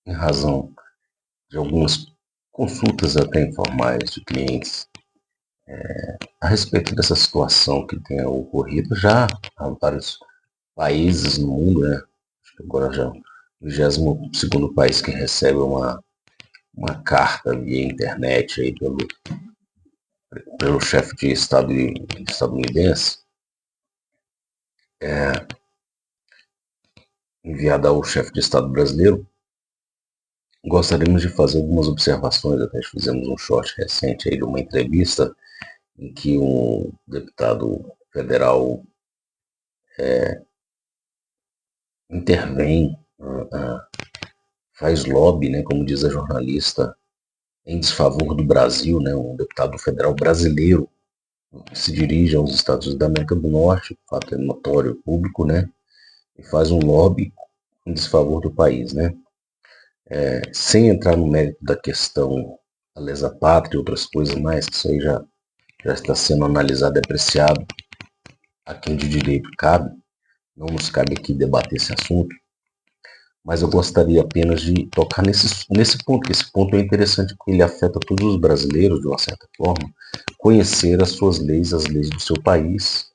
em razão de algumas consultas até informais de clientes a respeito dessa situação que tem ocorrido já há vários países no mundo, né? Acho que agora já é o 22º país que recebe uma carta via internet aí pelo chefe de Estado estadunidense, enviada ao chefe de Estado brasileiro. Gostaríamos de fazer algumas observações, até fizemos um short recente aí de uma entrevista em que um deputado federal intervém, faz lobby, né, como diz a jornalista, em desfavor do Brasil, né, um deputado federal brasileiro que se dirige aos Estados Unidos da América do Norte, o fato é notório, público, né, e faz um lobby em desfavor do país, né. Sem entrar no mérito da questão da lesa pátria e outras coisas mais, que isso aí já está sendo analisado e apreciado a quem de direito cabe, não nos cabe aqui debater esse assunto, mas eu gostaria apenas de tocar nesse ponto, que esse ponto é interessante porque ele afeta todos os brasileiros, de uma certa forma, conhecer as suas leis, as leis do seu país,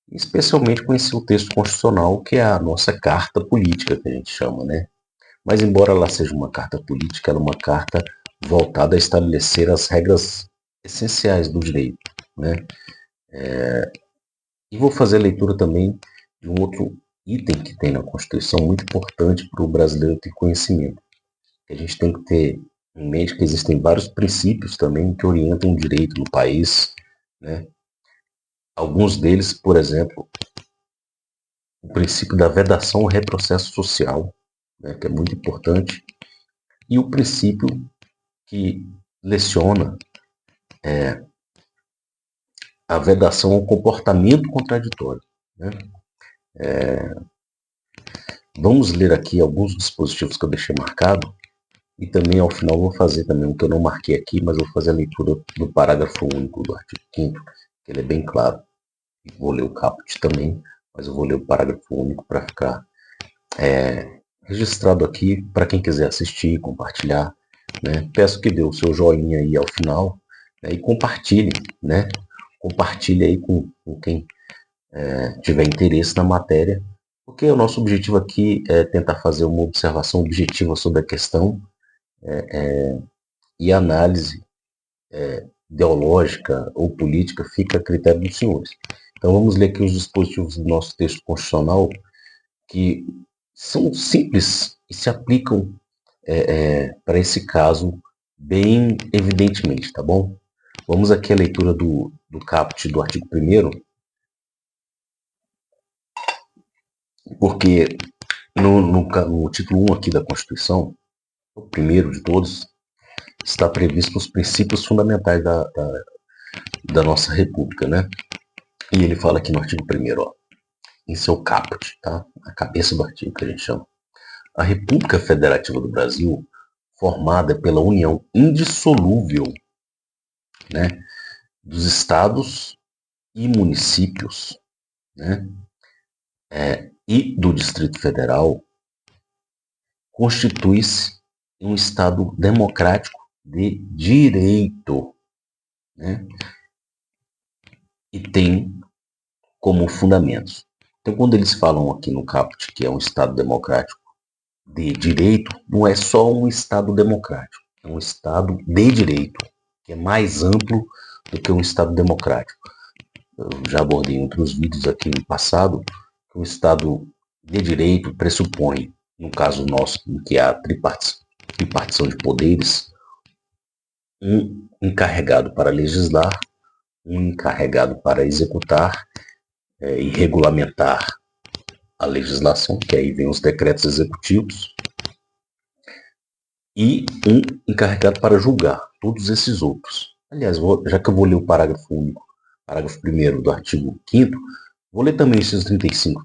e especialmente conhecer o texto constitucional, que é a nossa carta política, que a gente chama, né? Mas embora ela seja uma carta política, ela é uma carta voltada a estabelecer as regras essenciais do direito, né? E vou fazer a leitura também de um outro item que tem na Constituição, muito importante para o brasileiro ter conhecimento. A gente tem que ter em mente que existem vários princípios também que orientam o direito no país, né? Alguns deles, por exemplo, o princípio da vedação ao retrocesso social, né, que é muito importante, e o princípio que leciona a vedação ao comportamento contraditório, né? Vamos ler aqui alguns dispositivos que eu deixei marcado e também ao final vou fazer também um que eu não marquei aqui, mas vou fazer a leitura do parágrafo único do artigo 5º, que ele é bem claro. Vou ler o caput também, mas eu vou ler o parágrafo único para ficar registrado aqui para quem quiser assistir, compartilhar, né? Peço que dê o seu joinha aí ao final, né? E compartilhe, né? Compartilhe aí com quem tiver interesse na matéria, porque o nosso objetivo aqui é tentar fazer uma observação objetiva sobre a questão e a análise ideológica ou política fica a critério dos senhores. Então vamos ler aqui os dispositivos do nosso texto constitucional que são simples e se aplicam para esse caso bem evidentemente, tá bom? Vamos aqui à leitura do caput do artigo 1º, porque no título 1 aqui da Constituição, o primeiro de todos, está previsto os princípios fundamentais da nossa República, né? E ele fala aqui no artigo 1º, ó, em seu caput, tá? A cabeça do artigo que a gente chama. A República Federativa do Brasil, formada pela união indissolúvel, né, dos estados e municípios, né, e do Distrito Federal, constitui-se um Estado democrático de direito, né, e tem como fundamentos. Então, quando eles falam aqui no caput que é um Estado democrático de direito, não é só um Estado democrático, é um Estado de direito, que é mais amplo do que um Estado democrático. Eu já abordei em outros vídeos aqui no passado que um Estado de direito pressupõe, no caso nosso, em que há tripartição de poderes, um encarregado para legislar, um encarregado para executar e regulamentar a legislação, que aí vem os decretos executivos, e um encarregado para julgar todos esses outros. Aliás, já que eu vou ler o parágrafo único, parágrafo 1º do artigo 5º, vou ler também o inciso 35,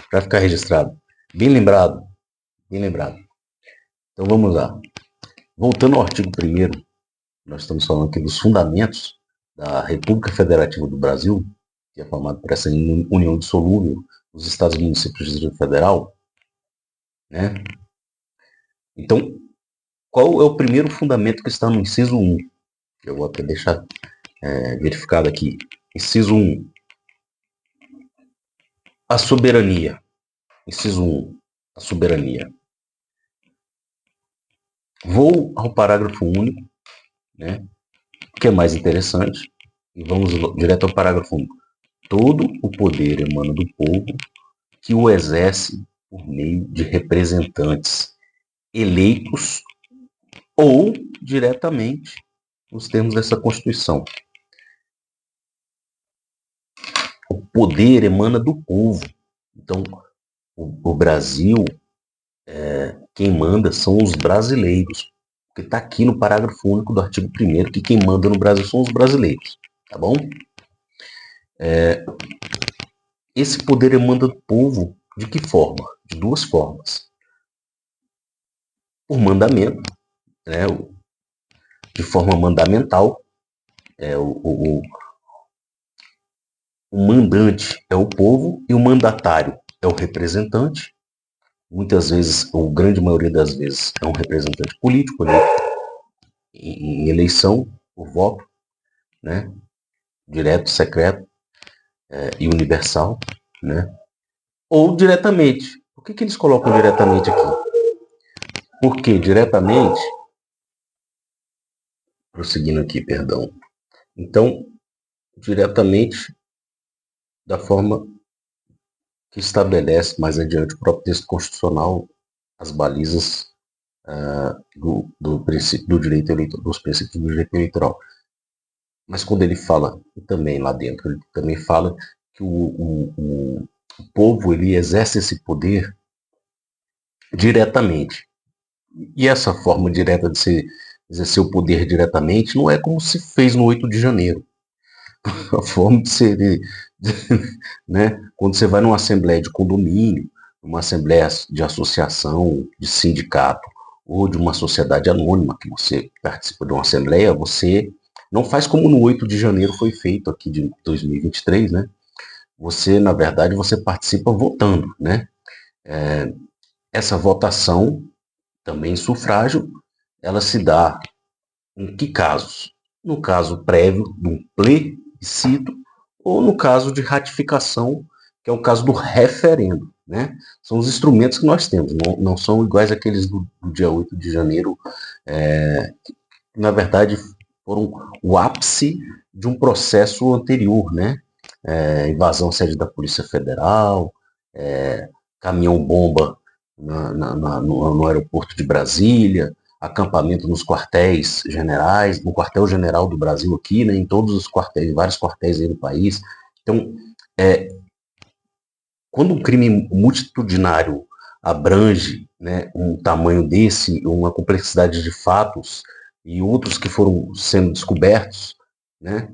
para ficar registrado. Bem lembrado, bem lembrado. Então vamos lá. Voltando ao artigo 1º, nós estamos falando aqui dos fundamentos da República Federativa do Brasil, que é formada por essa união dissolúvel dos Estados e municípios do Distrito Federal, né? Então, Qual é o primeiro fundamento que está no inciso 1? Eu vou até deixar verificado aqui. Inciso 1. A soberania. Inciso 1. A soberania. Vou ao parágrafo único, né, que é mais interessante, e vamos direto ao parágrafo único. Todo o poder emana do povo, que o exerce por meio de representantes eleitos ou diretamente nos termos dessa Constituição. O poder emana do povo. Então, o Brasil, quem manda são os brasileiros. Porque está aqui no parágrafo único do artigo 1º que quem manda no Brasil são os brasileiros. Tá bom? Esse poder emana do povo de que forma? De duas formas. Por mandamento, né, de forma mandamental, o mandante é o povo e o mandatário é o representante. Muitas vezes, ou grande maioria das vezes, é um representante político, né, em eleição, por voto, né, direto, secreto e universal, né, ou diretamente. Por que eles colocam diretamente aqui? Porque diretamente, prosseguindo aqui, perdão. Então, diretamente da forma que estabelece mais adiante o próprio texto constitucional as balizas do princípio do direito eleitoral, dos princípios do direito eleitoral. Mas quando ele fala, também lá dentro, ele também fala que o povo ele exerce esse poder diretamente. E essa forma direta de se exercer o poder diretamente não é como se fez no 8 de janeiro. A forma de ser, né? Quando você vai numa assembleia de condomínio, uma assembleia de associação, de sindicato, ou de uma sociedade anônima, que você participa de uma assembleia, você não faz como no 8 de janeiro foi feito aqui de 2023, né? Você, na verdade, você participa votando, né? Essa votação, também em sufrágio, ela se dá em que casos? No caso prévio de um plebiscito ou no caso de ratificação, que é o caso do referendo, né? São os instrumentos que nós temos, não são iguais àqueles do dia 8 de janeiro, que na verdade foram o ápice de um processo anterior, né? Invasão à sede da Polícia Federal, caminhão-bomba no aeroporto de Brasília, acampamento nos quartéis generais, no quartel-general do Brasil aqui, né, em todos os quartéis, vários quartéis aí no país. Então, quando um crime multitudinário abrange, né, um tamanho desse, uma complexidade de fatos e outros que foram sendo descobertos, né,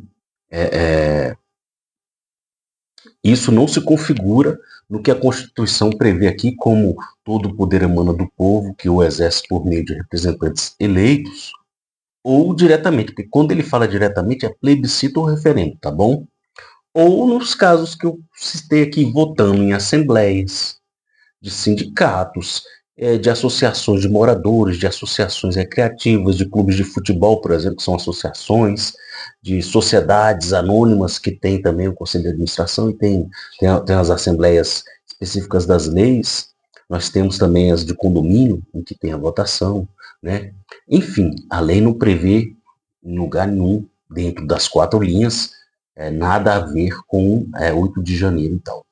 isso não se configura no que a Constituição prevê aqui como todo o poder emana do povo, que o exerce por meio de representantes eleitos, ou diretamente, porque quando ele fala diretamente é plebiscito ou referendo, tá bom? Ou nos casos que eu citei aqui, votando em assembleias, de sindicatos, de associações de moradores, de associações recreativas, de clubes de futebol, por exemplo, que são associações, de sociedades anônimas que tem também o Conselho de Administração e tem as assembleias específicas das leis. Nós temos também as de condomínio, em que tem a votação, né? Enfim, a lei não prevê em lugar nenhum, dentro das 4 linhas, nada a ver com 8 de janeiro e tal.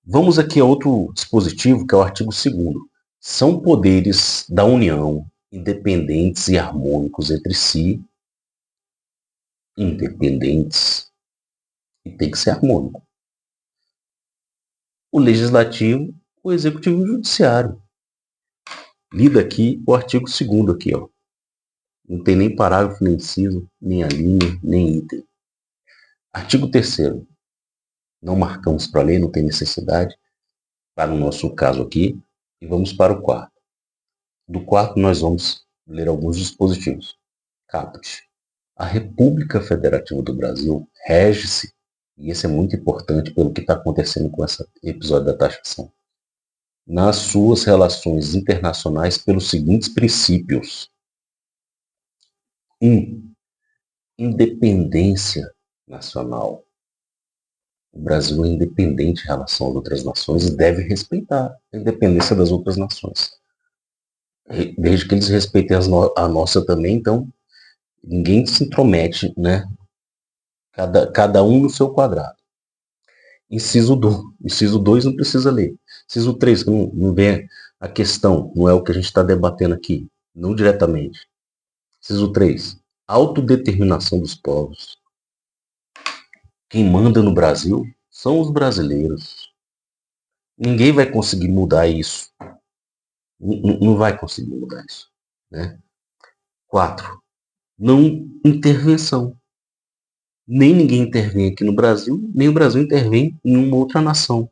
Vamos aqui a outro dispositivo, que é o artigo 2º. São poderes da União, independentes e harmônicos entre si, independentes, e tem que ser harmônico. O Legislativo, o Executivo e o Judiciário. Lida aqui o artigo 2º aqui, ó. Não tem nem parágrafo, nem inciso, nem a linha, nem item. Artigo 3º. Não marcamos para ler, não tem necessidade, para o nosso caso aqui, e vamos para o 4º. Do 4º nós vamos ler alguns dispositivos. Caput. A República Federativa do Brasil rege-se, e isso é muito importante pelo que está acontecendo com esse episódio da taxação, nas suas relações internacionais pelos seguintes princípios. Independência nacional. O Brasil é independente em relação às outras nações e deve respeitar a independência das outras nações. Desde que eles respeitem a nossa também, então ninguém se intromete, né? Cada um no seu quadrado. Inciso 2 não precisa ler. Inciso 3, não vem a questão, não é o que a gente está debatendo aqui, não diretamente. Inciso 3, autodeterminação dos povos. Quem manda no Brasil são os brasileiros. Ninguém vai conseguir mudar isso. Não vai conseguir mudar isso. Né? 4, não intervenção. Nem ninguém intervém aqui no Brasil, nem o Brasil intervém em uma outra nação.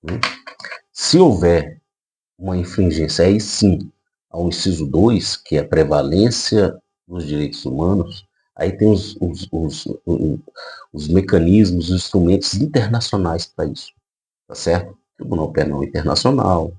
Né? Se houver uma infringência, aí sim, ao inciso 2, que é a prevalência dos direitos humanos, aí tem os mecanismos, os instrumentos internacionais para isso, tá certo? Tribunal Penal Internacional,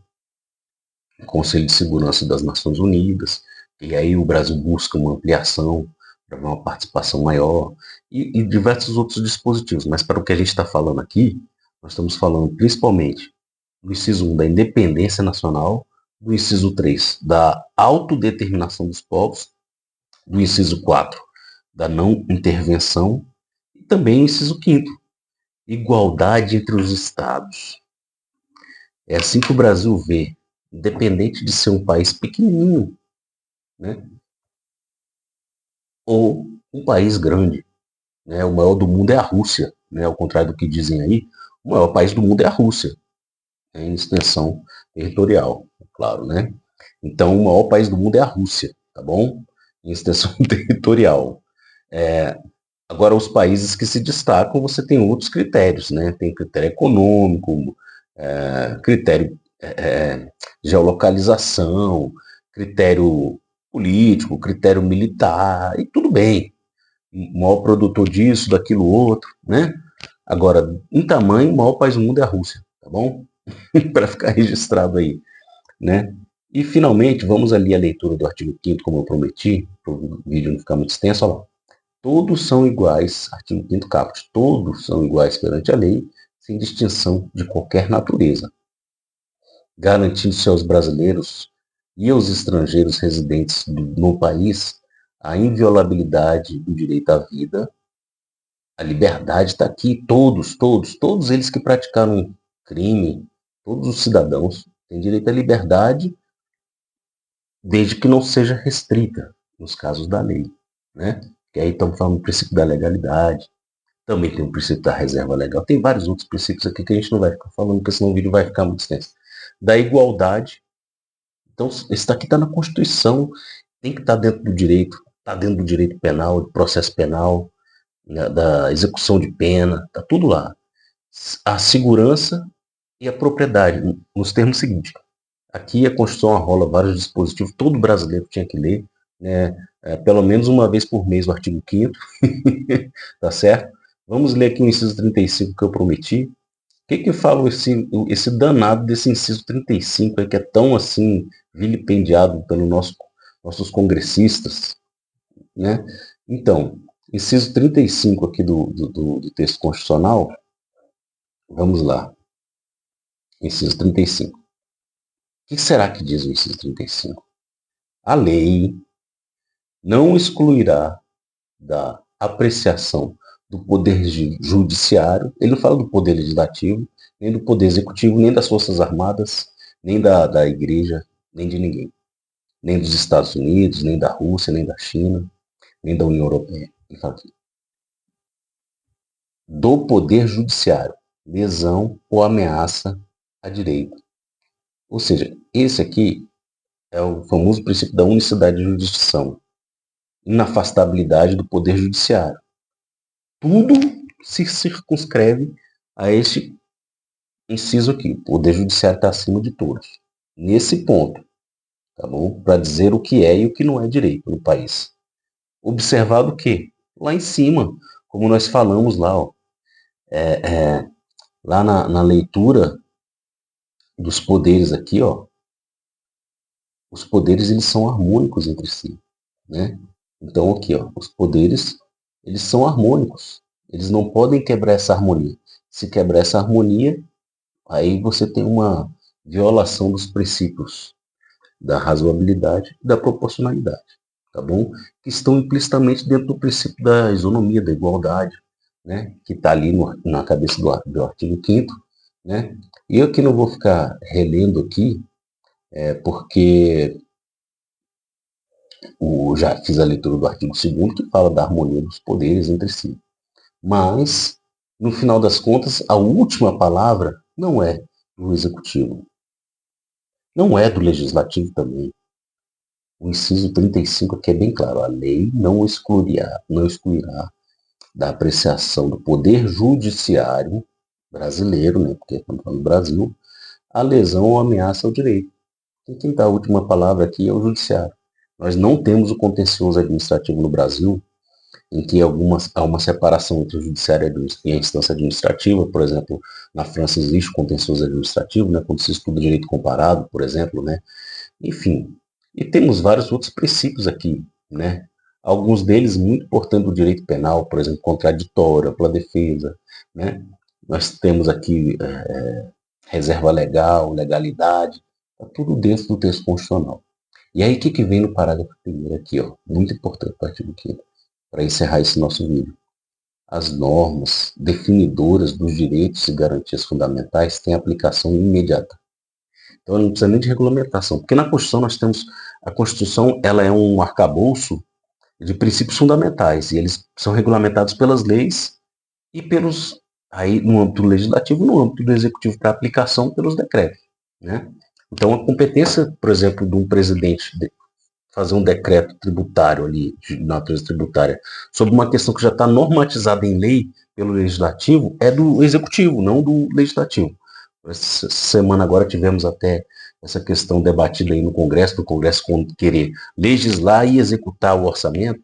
Conselho de Segurança das Nações Unidas, e aí o Brasil busca uma ampliação para uma participação maior, e diversos outros dispositivos, mas para o que a gente está falando aqui, nós estamos falando principalmente do inciso 1 da independência nacional, do inciso 3 da autodeterminação dos povos, do inciso 4 da não intervenção, e também o inciso 5º, igualdade entre os estados. É assim que o Brasil vê, independente de ser um país pequenininho, né, ou um país grande. Né, o maior do mundo é a Rússia, né, ao contrário do que dizem aí, o maior país do mundo é a Rússia, né, em extensão territorial, claro, né? Então, o maior país do mundo é a Rússia, tá bom? Em extensão territorial. Agora, os países que se destacam, você tem outros critérios, né? Tem critério econômico, critério geolocalização, critério político, critério militar, e tudo bem. O maior produtor disso, daquilo outro, né? Agora, em tamanho, o maior país do mundo é a Rússia, tá bom? Para ficar registrado aí, né? E, finalmente, vamos ali à leitura do artigo 5º, como eu prometi, para o vídeo não ficar muito extenso, olha lá. Todos são iguais, artigo 5º caput, todos são iguais perante a lei, sem distinção de qualquer natureza, garantindo-se aos brasileiros e aos estrangeiros residentes no país a inviolabilidade do direito à vida. A liberdade está aqui, todos eles que praticaram crime, todos os cidadãos têm direito à liberdade, desde que não seja restrita, nos casos da lei, né? Que aí estamos falando do princípio da legalidade, também tem o princípio da reserva legal, tem vários outros princípios aqui que a gente não vai ficar falando, porque senão o vídeo vai ficar muito extenso. Da igualdade, então isso daqui está na Constituição, tem que estar dentro do direito, está dentro do direito penal, do processo penal, né, da execução de pena, está tudo lá. A segurança e a propriedade, nos termos seguintes. Aqui a Constituição arrola vários dispositivos, todo brasileiro tinha que ler, né, pelo menos uma vez por mês o artigo 5º, tá certo? Vamos ler aqui o inciso 35 que eu prometi. O que fala esse danado desse inciso 35 aí, que é tão assim vilipendiado pelos nossos congressistas, né? Então, inciso 35 aqui do texto constitucional, vamos lá. Inciso 35. O que será que diz o inciso 35? A lei não excluirá da apreciação do poder judiciário, ele não fala do poder legislativo, nem do poder executivo, nem das forças armadas, nem da igreja, nem de ninguém. Nem dos Estados Unidos, nem da Rússia, nem da China, nem da União Europeia. Ele fala aqui. Do poder judiciário, lesão ou ameaça à direito. Ou seja, esse aqui é o famoso princípio da unicidade de jurisdição, inafastabilidade do poder judiciário. Tudo se circunscreve a este inciso aqui. O poder judiciário está acima de todos. Nesse ponto, tá bom? Para dizer o que é e o que não é direito no país. Observado o quê? Lá em cima, como nós falamos lá, ó, lá na leitura dos poderes aqui, ó, os poderes eles são harmônicos entre si. né? Então aqui, ó, os poderes, eles são harmônicos. Eles não podem quebrar essa harmonia. Se quebrar essa harmonia, aí você tem uma violação dos princípios da razoabilidade e da proporcionalidade, tá bom? Que estão implicitamente dentro do princípio da isonomia, da igualdade, né? Que está ali na cabeça do artigo 5º, né? E eu que não vou ficar relendo aqui, porque já fiz a leitura do artigo 2º, que fala da harmonia dos poderes entre si. Mas, no final das contas, a última palavra não é do executivo, não é do legislativo também. O inciso 35 aqui é bem claro: a lei não excluirá da apreciação do poder judiciário brasileiro, né, porque estamos falando do Brasil, a lesão ou ameaça ao direito. E quem dá a última palavra aqui é o judiciário. Nós não temos o contencioso administrativo no Brasil, em que há uma separação entre o judiciário e a instância administrativa. Por exemplo, na França existe o contencioso administrativo, né, quando se estuda direito comparado, por exemplo, né. Enfim, e temos vários outros princípios aqui, né? Alguns deles muito importantes do direito penal, por exemplo, contraditório, ampla defesa, né? Nós temos aqui reserva legal, legalidade, tá tudo dentro do texto constitucional. E aí, o que vem no parágrafo 1º aqui, ó, muito importante, o artigo 5º, para encerrar esse nosso vídeo. As normas definidoras dos direitos e garantias fundamentais têm aplicação imediata. Então não precisa nem de regulamentação, porque na Constituição nós temos, a Constituição ela é um arcabouço de princípios fundamentais, e eles são regulamentados pelas leis e pelos, aí no âmbito legislativo, no âmbito do executivo para aplicação pelos decretos, né? Então a competência, por exemplo, de um presidente fazer um decreto tributário ali, de natureza tributária, sobre uma questão que já está normatizada em lei pelo legislativo, é do executivo, não do legislativo. Essa semana agora tivemos até essa questão debatida aí no Congresso, do Congresso querer legislar e executar o orçamento,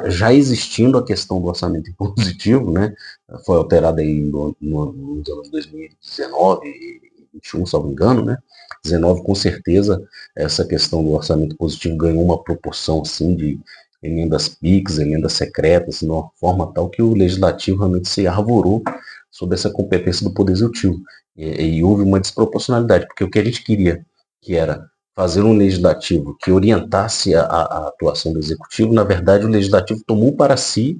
já existindo a questão do orçamento impositivo, né? Foi alterada aí nos anos 2019 e 2021, se não me engano, né? 19, com certeza, essa questão do orçamento positivo ganhou uma proporção assim de emendas PIX, emendas secretas, de uma forma tal que o legislativo realmente se arvorou sobre essa competência do Poder Executivo. E houve uma desproporcionalidade, porque o que a gente queria, que era fazer um legislativo que orientasse a atuação do Executivo, na verdade o Legislativo tomou para si,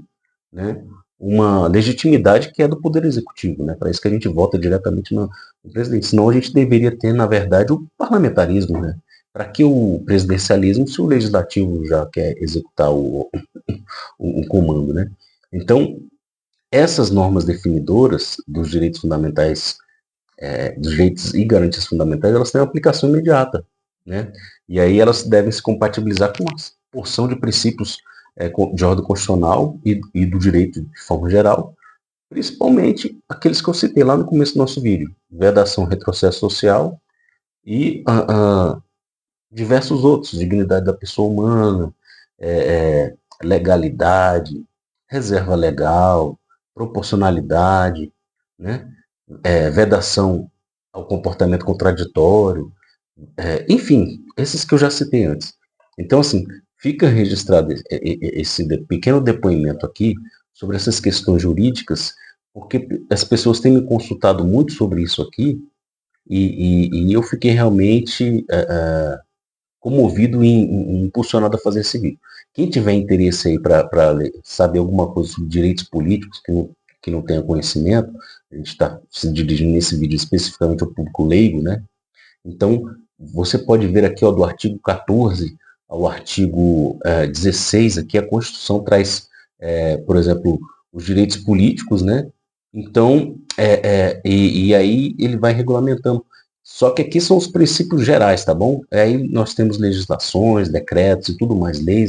né, uma legitimidade que é do Poder Executivo, né? Para isso que a gente vota diretamente no presidente. Senão a gente deveria ter, na verdade, o parlamentarismo, né? Para que o presidencialismo se o legislativo já quer executar o comando, né? Então, essas normas definidoras dos direitos fundamentais, dos direitos e garantias fundamentais, elas têm uma aplicação imediata, né? E aí elas devem se compatibilizar com uma porção de princípios de ordem constitucional e do direito de forma geral, principalmente aqueles que eu citei lá no começo do nosso vídeo: vedação, retrocesso social e diversos outros: dignidade da pessoa humana, legalidade, reserva legal, proporcionalidade, né? Vedação ao comportamento contraditório, enfim, esses que eu já citei antes. Então, assim, fica registrado esse pequeno depoimento aqui sobre essas questões jurídicas, porque as pessoas têm me consultado muito sobre isso aqui, e eu fiquei realmente comovido e impulsionado a fazer esse vídeo. Quem tiver interesse aí para saber alguma coisa sobre direitos políticos, que não tenha conhecimento, a gente está se dirigindo nesse vídeo especificamente ao público leigo, né? Então, você pode ver aqui, ó, do artigo 14 ao artigo 16, aqui a Constituição traz, por exemplo, os direitos políticos, né? Então, e aí ele vai regulamentando. Só que aqui são os princípios gerais, tá bom? Aí nós temos legislações, decretos e tudo mais, leis,